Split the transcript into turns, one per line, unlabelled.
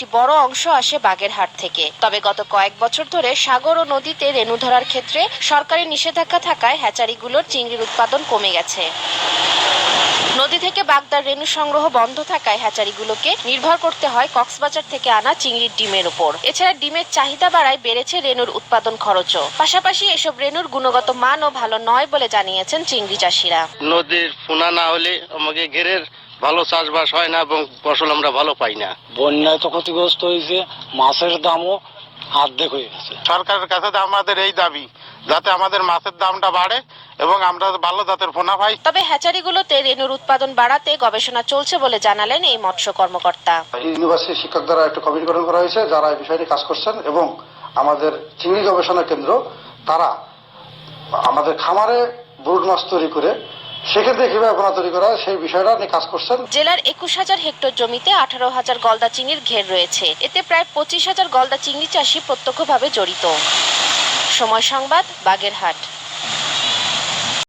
একটি বড় অংশ আসে বাগেরহাট থেকে। তবে গত কয়েক বছর ধরে সাগর ও নদীতে রেণু ধরার ক্ষেত্রে সরকারি নিষেধাজ্ঞা থাকায় হ্যাচারিগুলোর চিংড়ির উৎপাদন কমে গেছে। নদী থেকে বাগদার রেণু সংগ্রহ বন্ধ থাকায় হ্যাচারিগুলোকে নির্ভর করতে হয় কক্সবাজার থেকে আনা চিংড়ির ডিমের উপর। এছাড়া ডিমের চাহিদা বাড়ায় বেড়েছে রেণুর উৎপাদন খরচও। পাশাপাশি এসব রেণুর গুণগত মানও ভালো নয় বলে জানিয়েছেন চিংড়ি চাষিরা।
নদীর পোনা না হলে আমাকে ঘেরের ভালো চাষবাস হয় না এবং ফসল আমরা ভালো পাই না।
বন্যায় তো ক্ষতিগ্রস্ত হয়েছে, মাছের দামও অর্ধেক হয়ে গেছে।
সরকারের কাছে আমাদের এই দাবি, যাতে আমাদের মাছের দামটা বাড়ে এবং আমরা ভালো জাতের পোনা পাই।
তবে হ্যাচারিগুলোতে রেণুর উৎপাদন বাড়াতে গবেষণা চলছে বলে জানালেন এই মৎস্য কর্মকর্তা।
ইউনিভার্সিটির শিক্ষক দ্বারা একটা কমিটি গঠন করা হয়েছে, যারা এই বিষয়টি কাজ করছেন, এবং আমাদের চিংড়ি গবেষণা কেন্দ্র তারা আমাদের খামারে ব্রুড মাছ তৈরি করে সেক্ষেত্রে কিভাবে পোনা তৈরি করা হয় সেই বিষয়টা নিয়ে কাজ করছেন।
জেলার 21,000 হেক্টর জমিতে 18,000 গলদা চিংড়ির ঘের রয়েছে। এতে প্রায় 25,000 গলদা চিংড়ি চাষি প্রত্যক্ষভাবে জড়িত। সময় সংবাদ, বাগেরহাট।